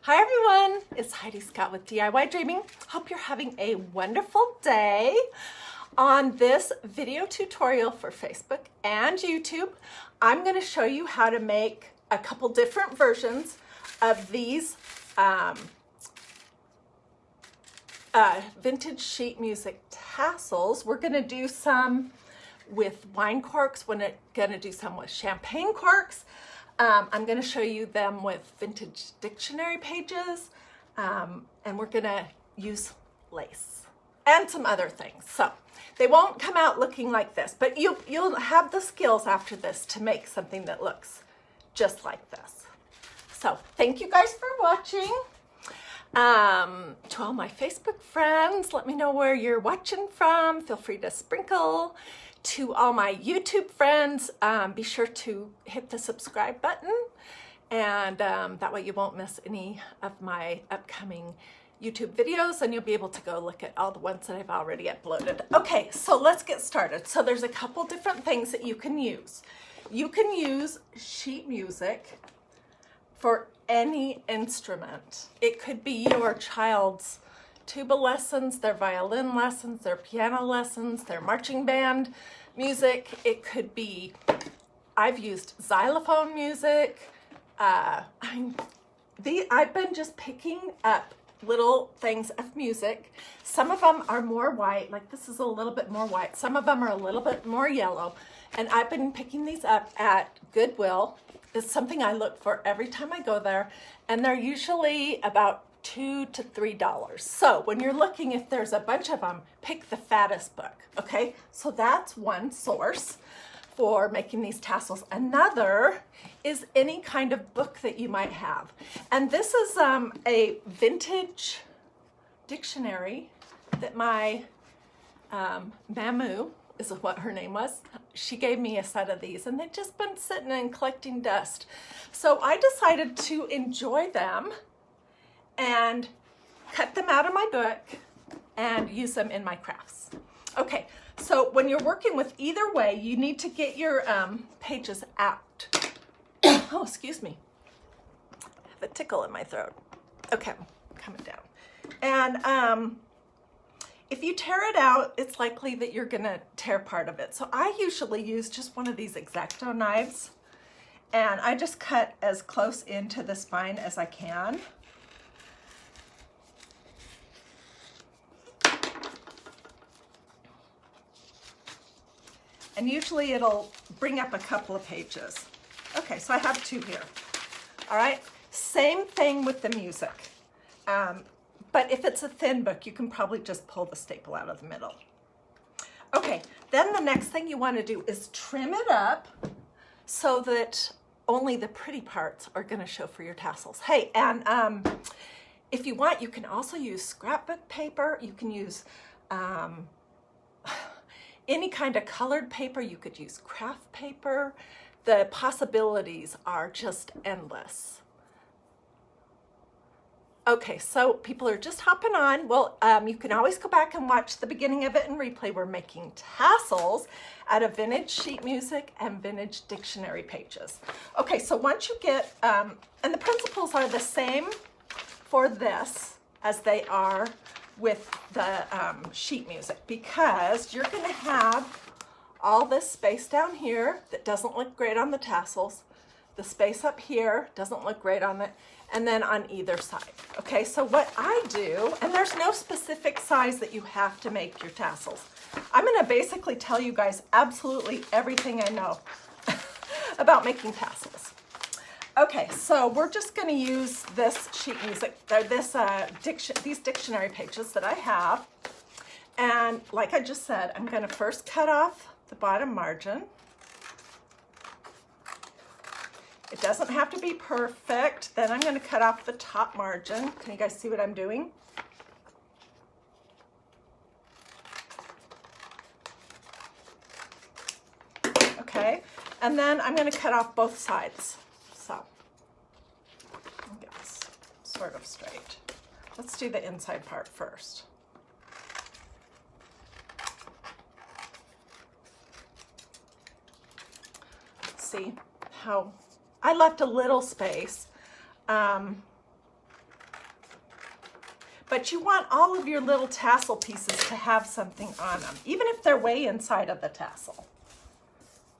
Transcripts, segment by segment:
Hi everyone, it's Hiedi Scott with DIY Dreaming. Hope you're having a wonderful day. On this video tutorial for Facebook and YouTube, I'm going to show you how to make a couple different versions of these vintage sheet music tassels. We're going to do some with wine corks. We're going to do some with champagne corks. I'm going to show you them with vintage dictionary pages, and we're going to use lace and some other things. So they won't come out looking like this, but you'll have the skills after this to make something that looks just like this. So thank you guys for watching. To all my Facebook friends, let me know where you're watching from. Feel free to sprinkle. To all my YouTube friends, be sure to hit the subscribe button, and that way you won't miss any of my upcoming YouTube videos, and you'll be able to go look at all the ones that I've already uploaded. Okay, so let's get started. So there's a couple different things that you can use. You can use sheet music for any instrument. It could be your child's tuba lessons, their violin lessons, their piano lessons, their marching band music. It could be, I've used xylophone music. I've been just picking up little things of music. Some of them are more white, like this is a little bit more white. Some of them are a little bit more yellow. And I've been picking these up at Goodwill. It's something I look for every time I go there. And they're usually about $2 to $3. So when you're looking, if there's a bunch of them, pick the fattest book, okay? So that's one source for making these tassels. Another is any kind of book that you might have. And this is a vintage dictionary that my Mamu is what her name was. She gave me a set of these, and they've just been sitting and collecting dust. So I decided to enjoy them and cut them out of my book and use them in my crafts. Okay, so when you're working with either way, you need to get your pages out. Oh, excuse me. I have a tickle in my throat. Okay, coming down. And if you tear it out, it's likely that you're gonna tear part of it. So I usually use just one of these X-Acto knives, and I just cut as close into the spine as I can. And usually it'll bring up a couple of pages. Okay, so I have two here. All right, same thing with the music. But if it's a thin book, you can probably just pull the staple out of the middle. Okay, then the next thing you want to do is trim it up so that only the pretty parts are going to show for your tassels. Hey, and if you want, you can also use scrapbook paper. You can use any kind of colored paper. You could use craft paper. The possibilities are just endless. Okay, so people are just hopping on. Well, you can always go back and watch the beginning of it and replay. We're making tassels out of vintage sheet music and vintage dictionary pages. Okay, so once you get, and the principles are the same for this as they are with the sheet music, because you're going to have all this space down here that doesn't look great on the tassels, the space up here doesn't look great on it, and then on either side. Okay, so what I do, and there's no specific size that you have to make your tassels. I'm going to basically tell you guys absolutely everything I know about making tassels. Okay, so we're just going to use this sheet music, or this these dictionary pages that I have. And like I just said, I'm going to first cut off the bottom margin. It doesn't have to be perfect. Then I'm going to cut off the top margin. Can you guys see what I'm doing? Okay, and then I'm going to cut off both sides. So I'll get this sort of straight. Let's do the inside part first. See how I left a little space but you want all of your little tassel pieces to have something on them, even if they're way inside of the tassel.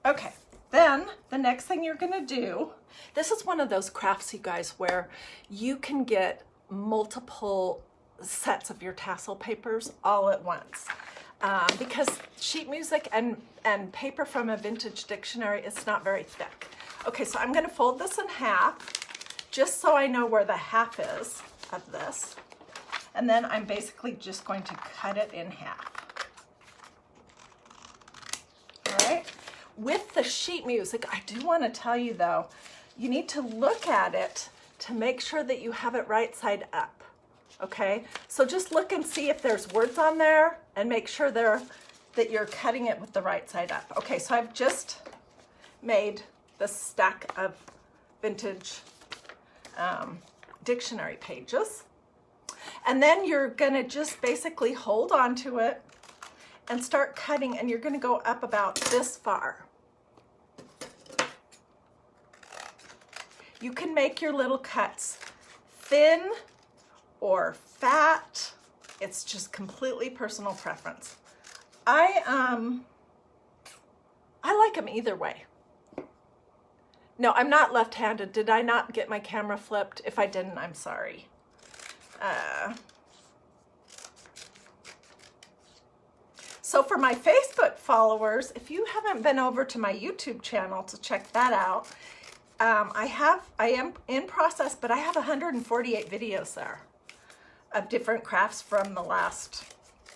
Okay, then the next thing you're gonna do, this is one of those crafts, you guys, where you can get multiple sets of your tassel papers all at once. Because sheet music and paper from a vintage dictionary is not very thick. Okay, so I'm gonna fold this in half, just so I know where the half is of this. And then I'm basically just going to cut it in half. All right, with the sheet music, I do wanna tell you though, you need to look at it to make sure that you have it right side up. Okay, so just look and see if there's words on there and make sure that you're cutting it with the right side up. Okay, so I've just made this stack of vintage dictionary pages. And then you're gonna just basically hold on to it and start cutting, and you're gonna go up about this far. You can make your little cuts thin or fat. It's just completely personal preference. I like them either way. No, I'm not left-handed. Did I not get my camera flipped? If I didn't, I'm sorry. So for my Facebook followers, if you haven't been over to my YouTube channel to check that out, I am in process, but I have 148 videos there of different crafts from the last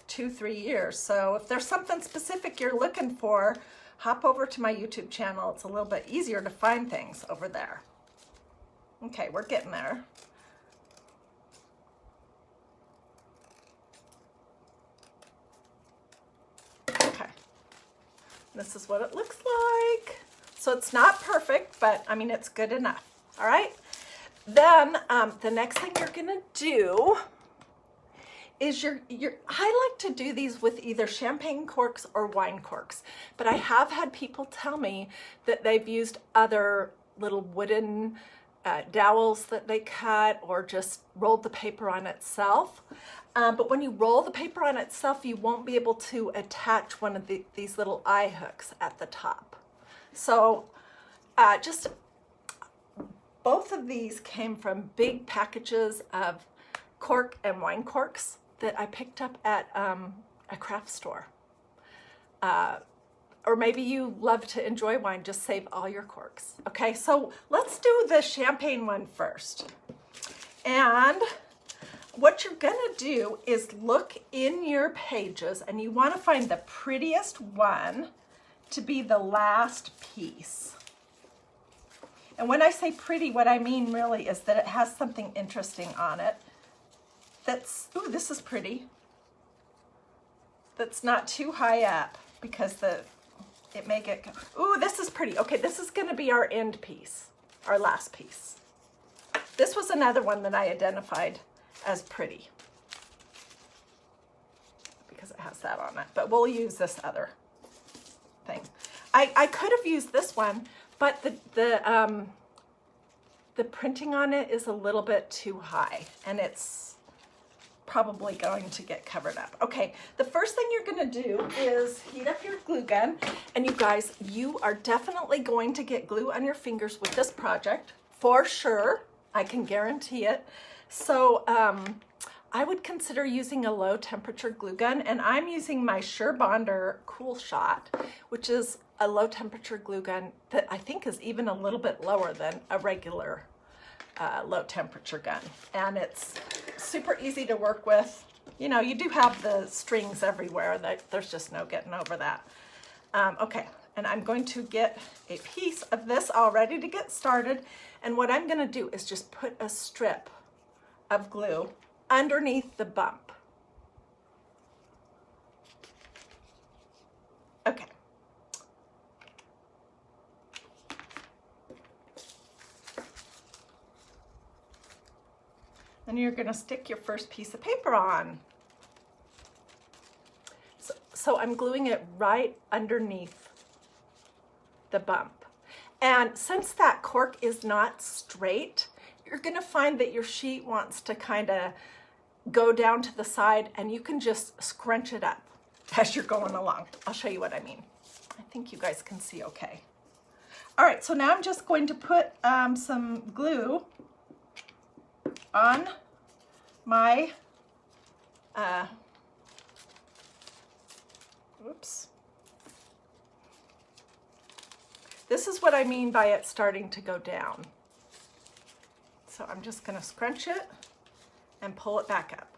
2-3 years. So if there's something specific you're looking for, hop over to my YouTube channel. It's a little bit easier to find things over there. Okay, we're getting there. Okay, this is what it looks like. So it's not perfect, but I mean, it's good enough. All right. Then the next thing you're gonna do is I like to do these with either champagne corks or wine corks, but I have had people tell me that they've used other little wooden dowels that they cut or just rolled the paper on itself. But when you roll the paper on itself, you won't be able to attach one of these little eye hooks at the top. So just both of these came from big packages of cork and wine corks that I picked up at a craft store. Or maybe you love to enjoy wine, just save all your corks. Okay, so let's do the champagne one first. And what you're gonna do is look in your pages, and you wanna find the prettiest one to be the last piece. And when I say pretty, what I mean really is that it has something interesting on it. That's, ooh, this is pretty. That's not too high up because it may get, ooh, this is pretty. Okay, this is gonna be our end piece, our last piece. This was another one that I identified as pretty because it has that on it, but we'll use this other thing. I could have used this one, but the printing on it is a little bit too high, and it's probably going to get covered up. Okay, the first thing you're gonna do is heat up your glue gun, and you guys, you are definitely going to get glue on your fingers with this project, for sure. I can guarantee it. So I would consider using a low temperature glue gun, and I'm using my Sure Bonder Cool Shot, which is a low temperature glue gun that I think is even a little bit lower than a regular low temperature gun. And it's super easy to work with. You know, you do have the strings everywhere. There's just no getting over that. Okay, and I'm going to get a piece of this all ready to get started. And what I'm gonna do is just put a strip of glue underneath the bump. Okay. Then you're gonna stick your first piece of paper on. So I'm gluing it right underneath the bump. And since that cork is not straight, you're gonna find that your sheet wants to kind of go down to the side, and you can just scrunch it up as you're going along. I'll show you what I mean. I think you guys can see okay. All right, so now I'm just going to put some glue on my, oops. This is what I mean by it starting to go down. So I'm just gonna scrunch it and pull it back up.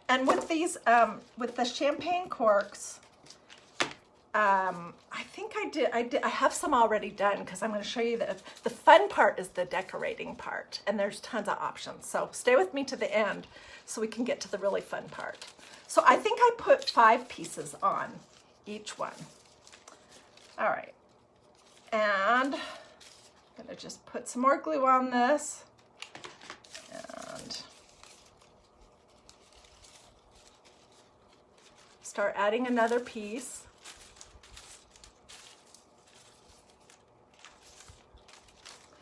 And with these, with the champagne corks, I think I have some already done, because I'm going to show you that the fun part is the decorating part, and there's tons of options. So stay with me to the end so we can get to the really fun part. So I think I put 5 pieces on each one. All right, and I'm going to just put some more glue on this, and start adding another piece.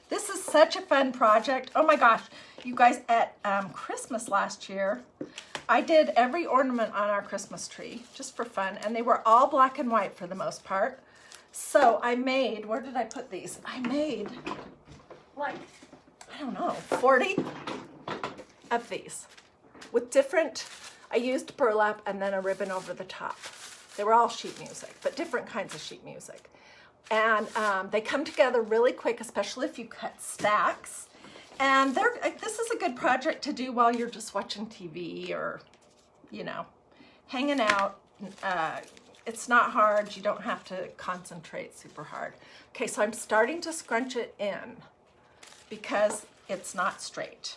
This is such a fun project. Oh my gosh, you guys, at Christmas last year, I did every ornament on our Christmas tree just for fun, and they were all black and white for the most part. So I made, where did I put these? I made like, I don't know, 40 of these with different, I used burlap and then a ribbon over the top. They were all sheet music, but different kinds of sheet music. And they come together really quick, especially if you cut stacks. And this is a good project to do while you're just watching TV or, you know, hanging out. It's not hard. You don't have to concentrate super hard. Okay, so I'm starting to scrunch it in because it's not straight.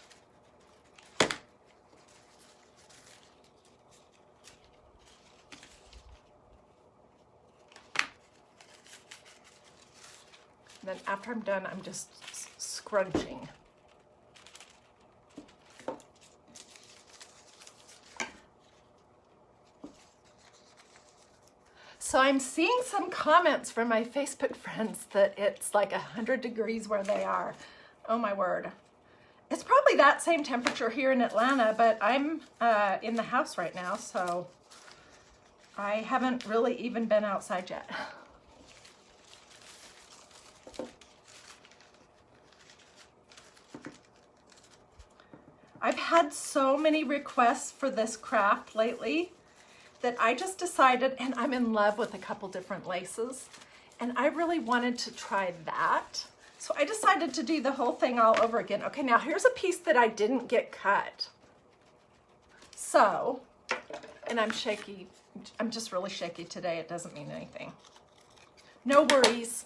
And then after I'm done, I'm just scrunching. So I'm seeing some comments from my Facebook friends that it's like 100 degrees where they are. Oh my word. It's probably that same temperature here in Atlanta, but I'm in the house right now, so I haven't really even been outside yet. I've had so many requests for this craft lately that I just decided, and I'm in love with a couple different laces, and I really wanted to try that. So I decided to do the whole thing all over again. Okay, now here's a piece that I didn't get cut. So, and I'm shaky. I'm just really shaky today. It doesn't mean anything. No worries.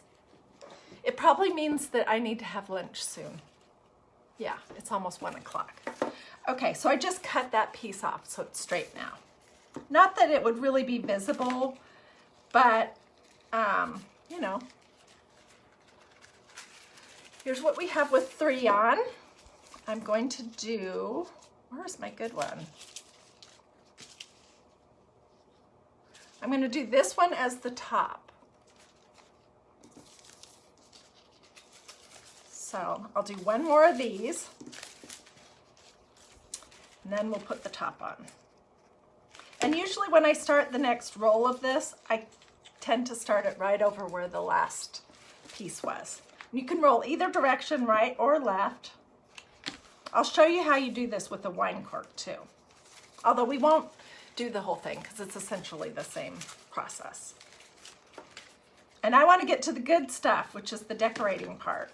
It probably means that I need to have lunch soon. Yeah, it's almost 1 o'clock. Okay, so I just cut that piece off so it's straight now. Not that it would really be visible, but, you know. Here's what we have with 3 on. I'm going to do, where's my good one? I'm going to do this one as the top. So I'll do 1 more of these, and then we'll put the top on. And usually when I start the next roll of this, I tend to start it right over where the last piece was. You can roll either direction, right or left. I'll show you how you do this with a wine cork too. Although we won't do the whole thing because it's essentially the same process. And I want to get to the good stuff, which is the decorating part.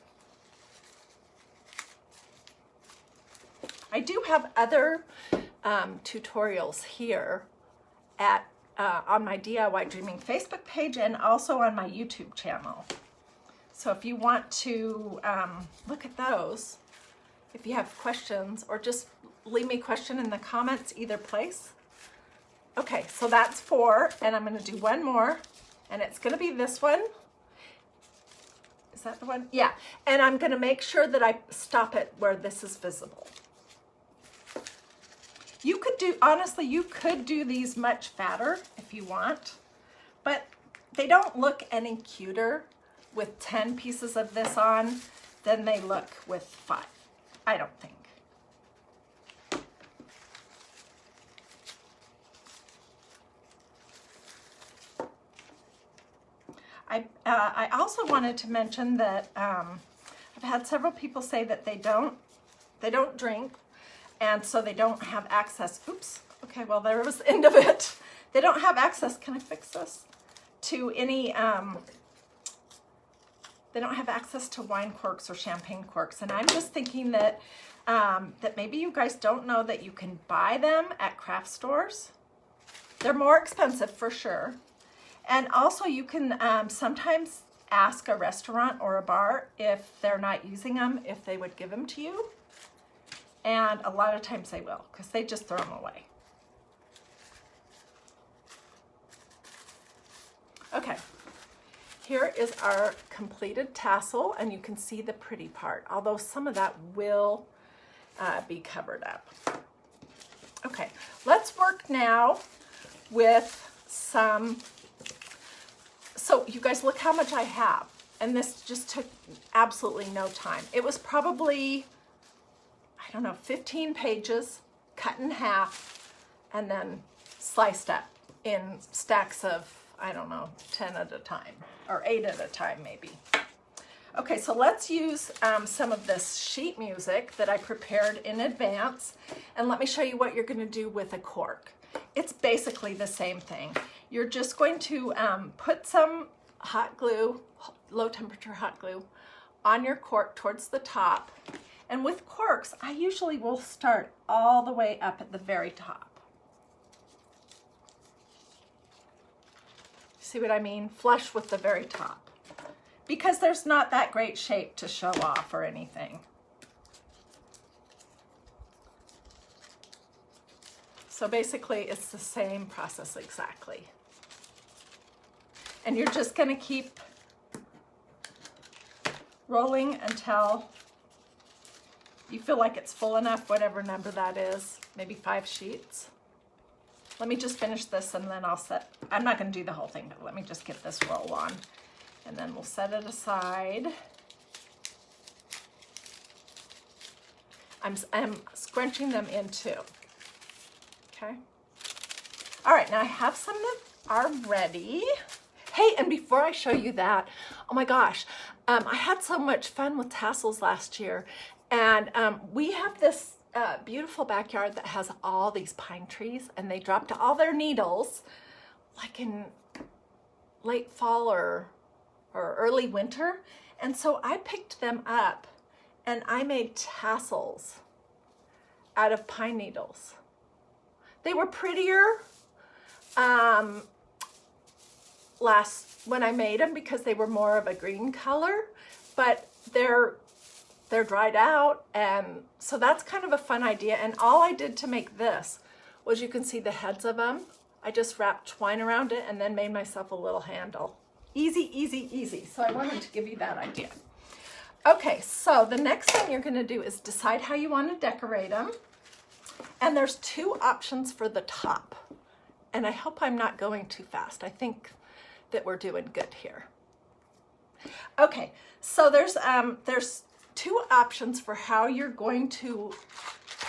I do have other tutorials here at on my DIY Dreaming Facebook page and also on my YouTube channel. So if you want to look at those, if you have questions, or just leave me a question in the comments, either place. Okay, so that's 4, and I'm going to do 1 more, and it's going to be this one. Is that the one? Yeah, and I'm going to make sure that I stop it where this is visible. You could do, honestly, you could do these much fatter if you want, but they don't look any cuter with 10 pieces of this on than they look with 5. I don't think. I also wanted to mention that I've had several people say that they don't drink, and so they don't have access. Oops. Okay, well, there was the end of it. They don't have access. Can I fix this? To any, they don't have access to wine corks or champagne corks. And I'm just thinking that, that maybe you guys don't know that you can buy them at craft stores. They're more expensive for sure. And also you can sometimes ask a restaurant or a bar if they're not using them, if they would give them to you. And a lot of times they will, because they just throw them away. Okay, here is our completed tassel, and you can see the pretty part, although some of that will be covered up. Okay, let's work now with some, so you guys look how much I have, and this just took absolutely no time. It was probably, I don't know, 15 pages, cut in half, and then sliced up in stacks of, I don't know, 10 at a time, or 8 at a time maybe. Okay, so let's use some of this sheet music that I prepared in advance, and let me show you what you're going to do with a cork. It's basically the same thing. You're just going to put some hot glue, low temperature hot glue, on your cork towards the top. And with corks, I usually will start all the way up at the very top. See what I mean? Flush with the very top. Because there's not that great shape to show off or anything. So basically it's the same process exactly. And you're just going to keep rolling until you feel like it's full enough, whatever number that is, maybe 5 sheets. Let me just finish this and then I'll set, I'm not going to do the whole thing, but let me just get this roll on. And then we'll set it aside. I'm scrunching them in too. Okay. All right, now I have some that are ready. Hey, and before I show you that, oh my gosh, I had so much fun with tassels last year. And we have this beautiful backyard that has all these pine trees, and they dropped all their needles like in late fall or early winter. And so I picked them up and I made tassels out of pine needles. They were prettier when I made them because they were more of a green color, but they're dried out, and so that's kind of a fun idea. And all I did to make this was, you can see the heads of them. I just wrapped twine around it and then made myself a little handle. Easy, easy, easy. So I wanted to give you that idea. Okay, so the next thing you're gonna do is decide how you want to decorate them. And there's 2 options for the top. And I hope I'm not going too fast. I think that we're doing good here. Okay, so there's 2 options for how you're going to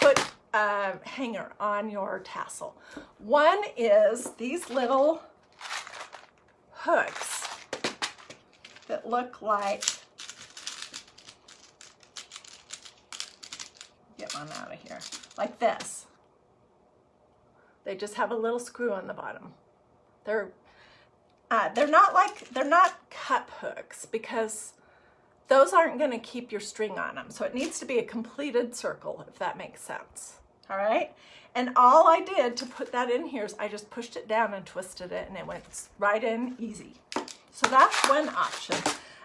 put a hanger on your tassel. One is these little hooks that look like, get one out of here, like this. They just have a little screw on the bottom. They're not cup hooks, because those aren't going to keep your string on them. So it needs to be a completed circle, if that makes sense. All right. And all I did to put that in here is I just pushed it down and twisted it, and it went right in easy. So that's one option.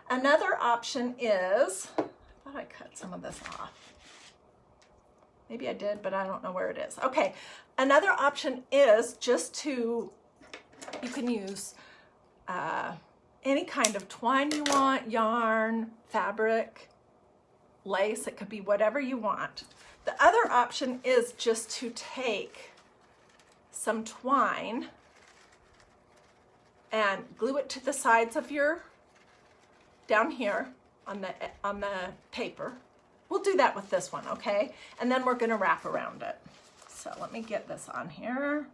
Another option is, I thought I cut some of this off. Maybe I did, but I don't know where it is. Okay. Another option is just to, you can use any kind of twine you want, yarn, fabric, lace. It could be whatever you want. The other option is just to take some twine and glue it to the sides of your, down here on the paper. We'll do that with this one, okay? And then we're gonna wrap around it. So let me get this on here.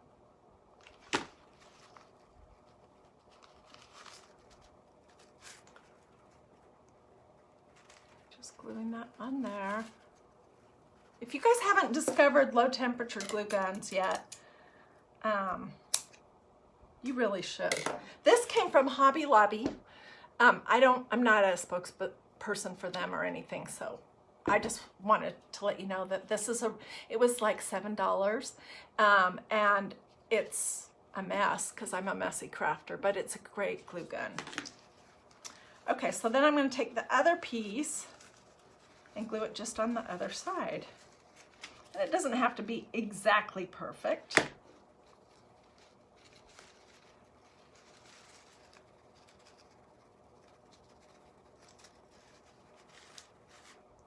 gluing that on there. If you guys haven't discovered low temperature glue guns yet, you really should. This came from Hobby Lobby. I'm not a spokesperson for them or anything, so I just wanted to let you know that this is it was like $7, and it's a mess because I'm a messy crafter, but it's a great glue gun. Okay, so then I'm going to take the other piece and glue it just on the other side. And it doesn't have to be exactly perfect.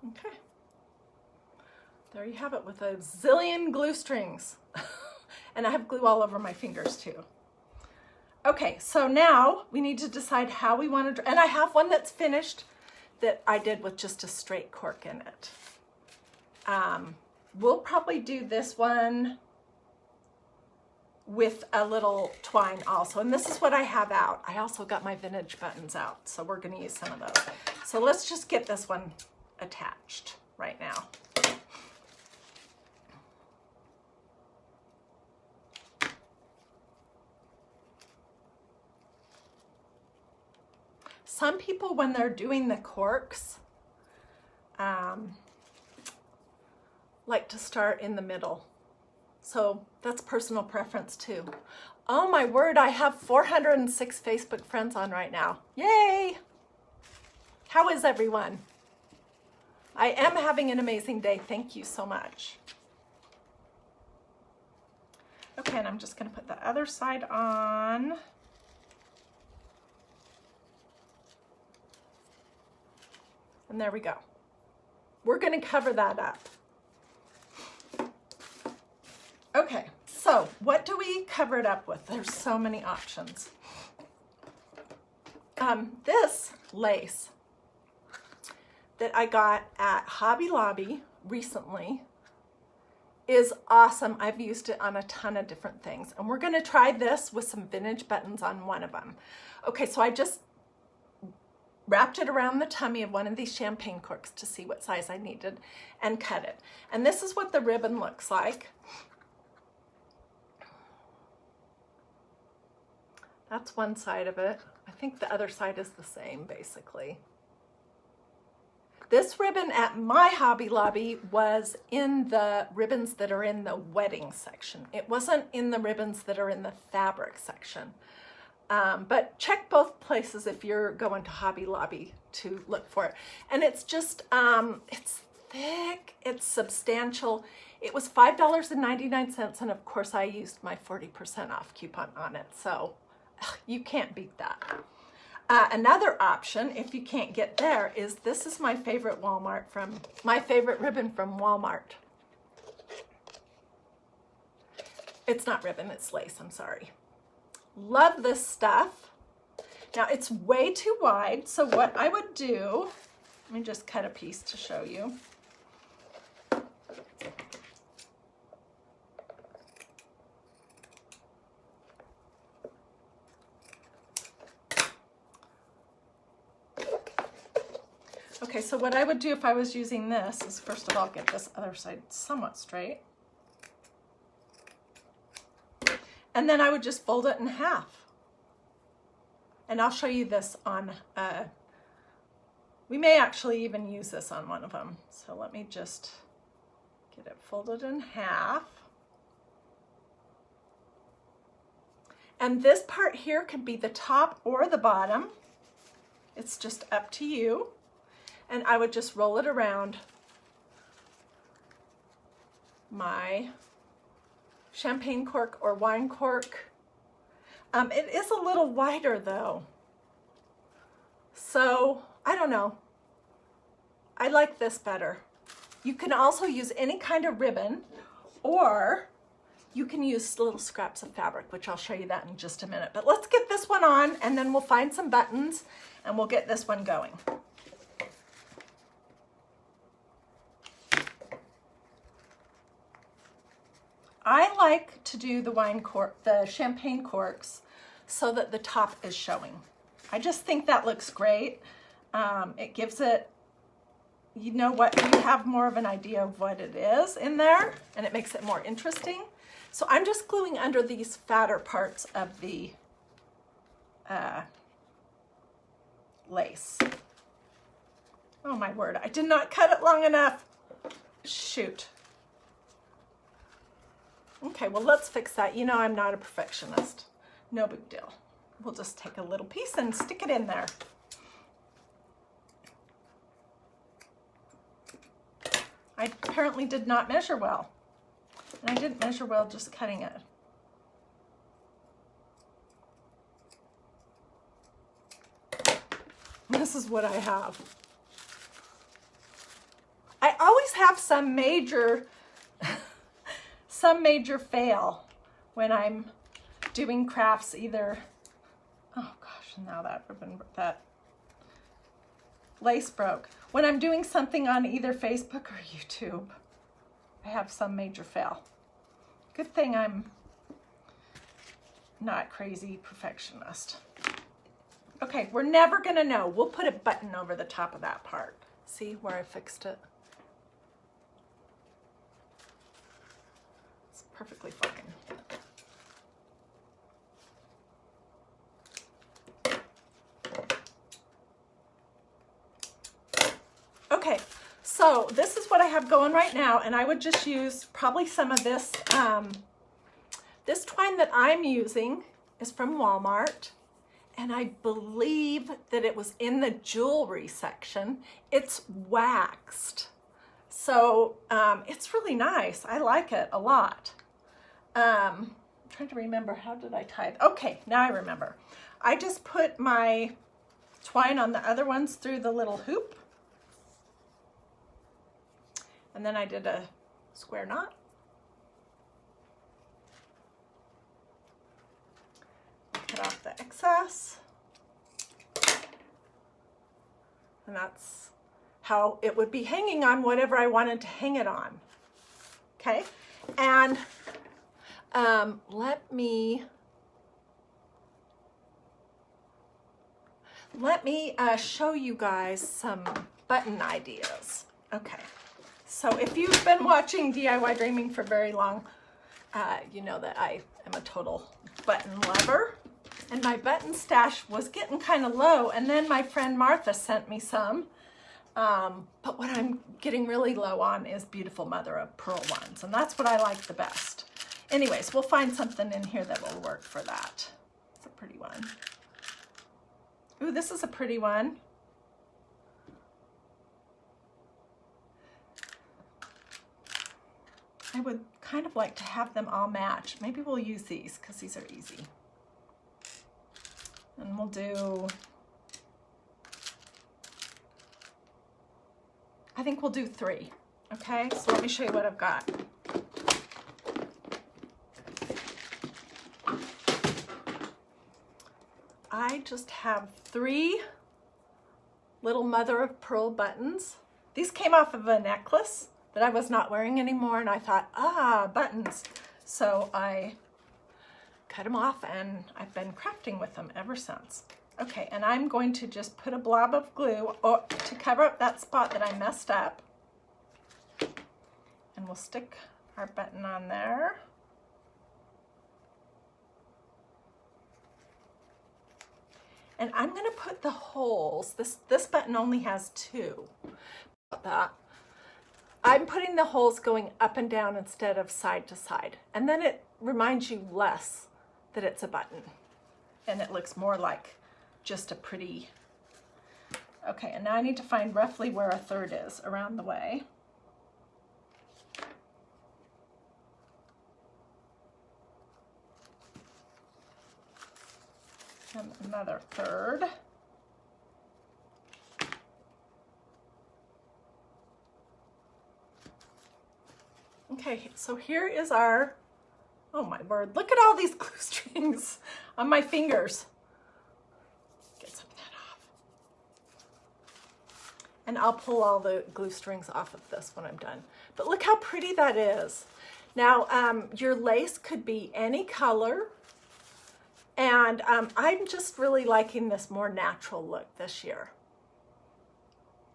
Okay, there you have it with a zillion glue strings. And I have glue all over my fingers too. Okay, so now we need to decide how we want to, and I have one that's finished that I did with just a straight cork in it. We'll probably do this one with a little twine also, and this is what I have out. I also got my vintage buttons out, so we're going to use some of those. So let's just get this one attached right now. Some people, when they're doing the corks, like to start in the middle. So that's personal preference too. Oh my word, I have 406 Facebook friends on right now. Yay! How is everyone? I am having an amazing day. Thank you so much. Okay, and I'm just going to put the other side on. And there we go. We're going to cover that up. Okay, so what do we cover it up with? There's so many options. This lace that I got at Hobby Lobby recently is awesome. I've used it on a ton of different things. And we're going to try this with some vintage buttons on one of them. Okay, so I just wrapped it around the tummy of one of these champagne corks to see what size I needed and cut it. And this is what the ribbon looks like. That's one side of it. I think the other side is the same, basically. This ribbon at my Hobby Lobby was in the ribbons that are in the wedding section. It wasn't in the ribbons that are in the fabric section. But check both places if you're going to Hobby Lobby to look for it. And it's just, it's thick, it's substantial. It was $5.99, and of course I used my 40% off coupon on it. So you can't beat that. Another option, if you can't get there, is this is my favorite ribbon from Walmart. It's not ribbon, it's lace, I'm sorry. Love this stuff. Now it's way too wide, so what I would do, let me just cut a piece to show you. Okay, so what I would do if I was using this is first of all get this other side somewhat straight. And then I would just fold it in half. And I'll show you this on, we may actually even use this on one of them. So let me just get it folded in half. And this part here can be the top or the bottom. It's just up to you. And I would just roll it around my champagne cork or wine cork. It is a little wider though. So I don't know. I like this better. You can also use any kind of ribbon, or you can use little scraps of fabric, which I'll show you that in just a minute. But let's get this one on, and then we'll find some buttons and we'll get this one going. I like to do the champagne corks so that the top is showing. I just think that looks great. It gives it you know what, you have more of an idea of what it is in there, and it makes it more interesting. So I'm just gluing under these fatter parts of the lace. Oh my word, I did not cut it long enough. Shoot. Okay, well, let's fix that. You know, I'm not a perfectionist. No big deal. We'll just take a little piece and stick it in there. I apparently did not measure well. And I didn't measure well just cutting it. This is what I have. I always have some major fail when I'm doing crafts, either, oh gosh, now that lace broke. When I'm doing something on either Facebook or YouTube, I have some major fail. Good thing I'm not crazy perfectionist. Okay, we're never gonna know. We'll put a button over the top of that part. See where I fixed it? It's perfectly fine. Okay, so this is what I have going right now, and I would just use probably some of this. This twine that I'm using is from Walmart, and I believe that it was in the jewelry section. It's waxed, so it's really nice. I like it a lot. I'm trying to remember, how did I tie it? Okay, now I remember. I just put my twine on the other ones through the little hoop, and then I did a square knot. Cut off the excess. And that's how it would be hanging on whatever I wanted to hang it on. Okay, and let me show you guys some button ideas. Okay. So if you've been watching DIY for very long, you know that I am a total button lover. And my button stash was getting kind of low, and then my friend Martha sent me some. But what I'm getting really low on is beautiful mother of pearl ones, and that's what I like the best. Anyways, we'll find something in here that will work for that. It's a pretty one. Ooh, this is a pretty one. I would kind of like to have them all match. Maybe we'll use these because these are easy. And we'll do, I think we'll do 3. Okay, so let me show you what I've got. I just have 3 little mother of pearl buttons. These came off of a necklace that I was not wearing anymore, and I thought, buttons. So I cut them off, and I've been crafting with them ever since. Okay, and I'm going to just put a blob of glue to cover up that spot that I messed up. And we'll stick our button on there. And I'm gonna put the holes, this button only has 2. I'm putting the holes going up and down instead of side to side. And then it reminds you less that it's a button. And it looks more like just a pretty, okay, and now I need to find roughly where a 1/3 is around the way. And another 1/3. Okay, so here is our, oh my word, look at all these glue strings on my fingers. Get some of that off. And I'll pull all the glue strings off of this when I'm done. But look how pretty that is. Now, your lace could be any color. And I'm just really liking this more natural look this year.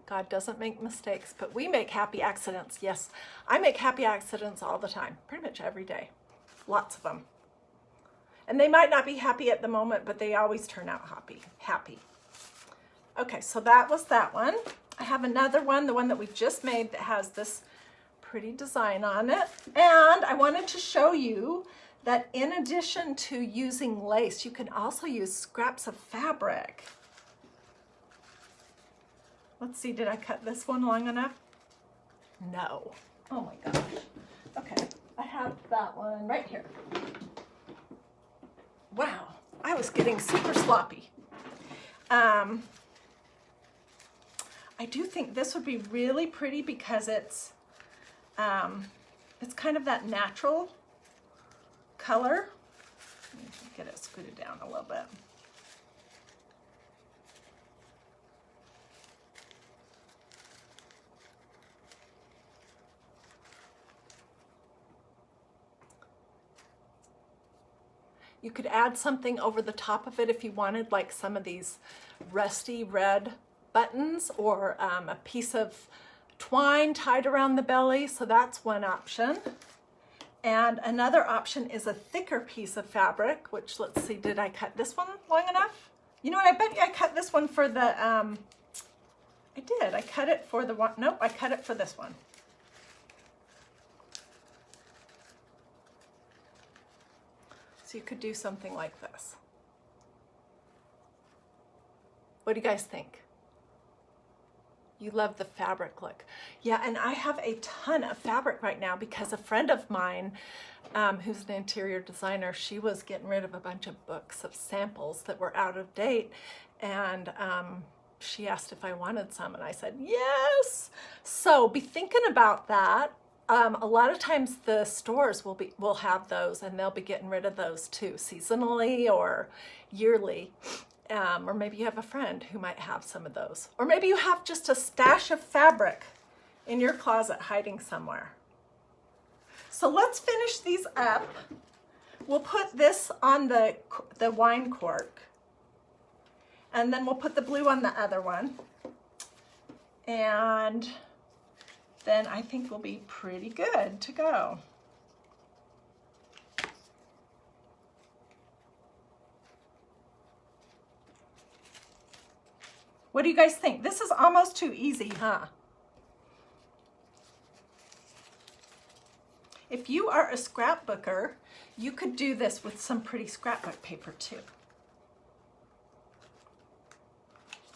God doesn't make mistakes, but we make happy accidents. Yes, I make happy accidents all the time, pretty much every day. Lots of them. And they might not be happy at the moment, but they always turn out happy. Okay, so that was that one. I have another one, the one that we just made, that has this pretty design on it. And I wanted to show you that in addition to using lace, you can also use scraps of fabric. Let's see, did I cut this one long enough? No. Oh my gosh. Okay, I have that one right here. Wow, I was getting super sloppy. I do think this would be really pretty because it's kind of that natural color. Let me get it scooted down a little bit. You could add something over the top of it if you wanted, like some of these rusty red buttons, or a piece of twine tied around the belly. So that's one option. And another option is a thicker piece of fabric, which, let's see, did I cut this one long enough? You know what, I bet you I cut this one for the, I did, I cut it for the one, nope, I cut it for this one. So you could do something like this. What do you guys think? You love the fabric look. Yeah, and I have a ton of fabric right now because a friend of mine who's an interior designer, she was getting rid of a bunch of books of samples that were out of date, and she asked if I wanted some, and I said yes. So be thinking about that. A lot of times the stores will have those, and they'll be getting rid of those too, seasonally or yearly. Or maybe you have a friend who might have some of those. Or maybe you have just a stash of fabric in your closet hiding somewhere. So let's finish these up. We'll put this on the wine cork, and then we'll put the blue on the other one. And then I think we'll be pretty good to go. What do you guys think? This is almost too easy, huh? If you are a scrapbooker, you could do this with some pretty scrapbook paper too.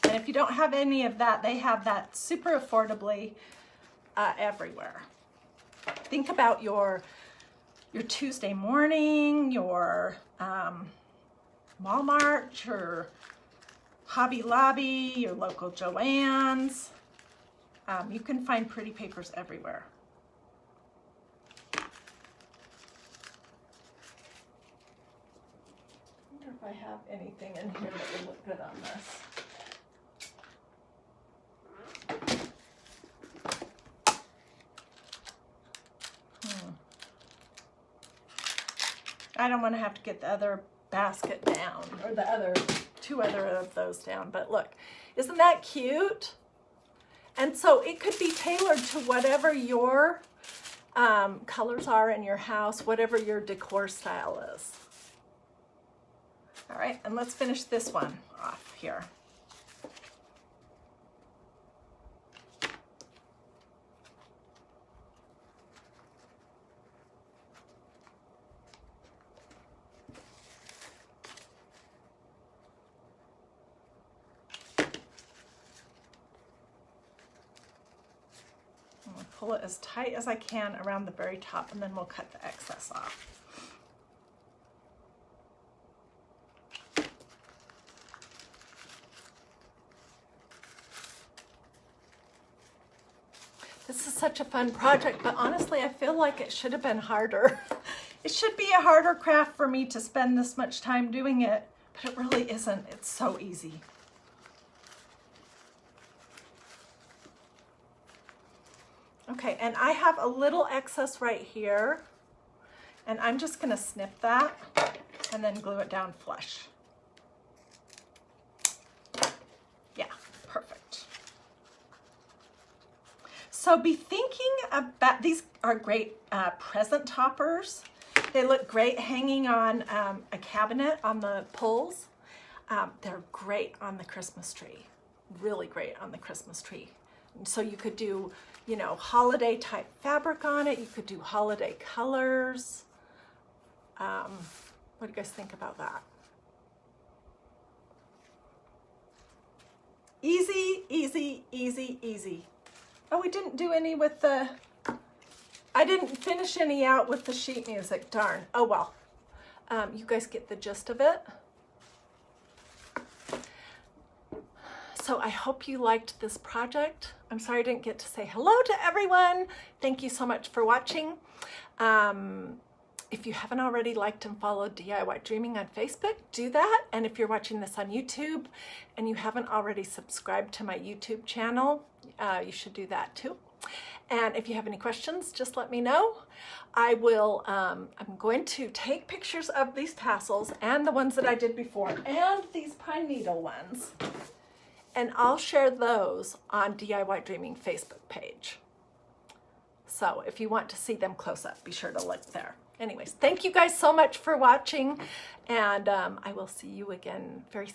And if you don't have any of that, they have that super affordably everywhere. Think about your Tuesday morning, your Walmart, your Hobby Lobby, your local Joann's. You can find pretty papers everywhere. I wonder if I have anything in here that would look good on this. I don't want to have to get the other basket down, or the two other of those down, but look, isn't that cute? And so it could be tailored to whatever your colors are in your house, whatever your decor style is. All right, and let's finish this one off here. Pull it as tight as I can around the very top, and then we'll cut the excess off. This is such a fun project, but honestly, I feel like it should have been harder. It should be a harder craft for me to spend this much time doing it, but it really isn't. It's so easy. Okay, and I have a little excess right here, and I'm just going to snip that and then glue it down flush. Yeah, perfect. So be thinking about, these are great present toppers. They look great hanging on a cabinet on the pulls. They're great on the Christmas tree, really great on the Christmas tree. And so you could do, you know, holiday type fabric on it. You could do holiday colors. What do you guys think about that? Easy, easy, easy, easy. Oh, we didn't do any with the, I didn't finish any out with the sheet music, darn. Oh well, you guys get the gist of it. So I hope you liked this project. I'm sorry I didn't get to say hello to everyone. Thank you so much for watching. If you haven't already liked and followed DIY Dreaming on Facebook, do that. And if you're watching this on YouTube and you haven't already subscribed to my YouTube channel, you should do that too. And if you have any questions, just let me know. I will, I'm going to take pictures of these tassels and the ones that I did before and these pine needle ones. And I'll share those on DIY Dreaming Facebook page. So if you want to see them close up, be sure to look there. Anyways, thank you guys so much for watching, and I will see you again very soon.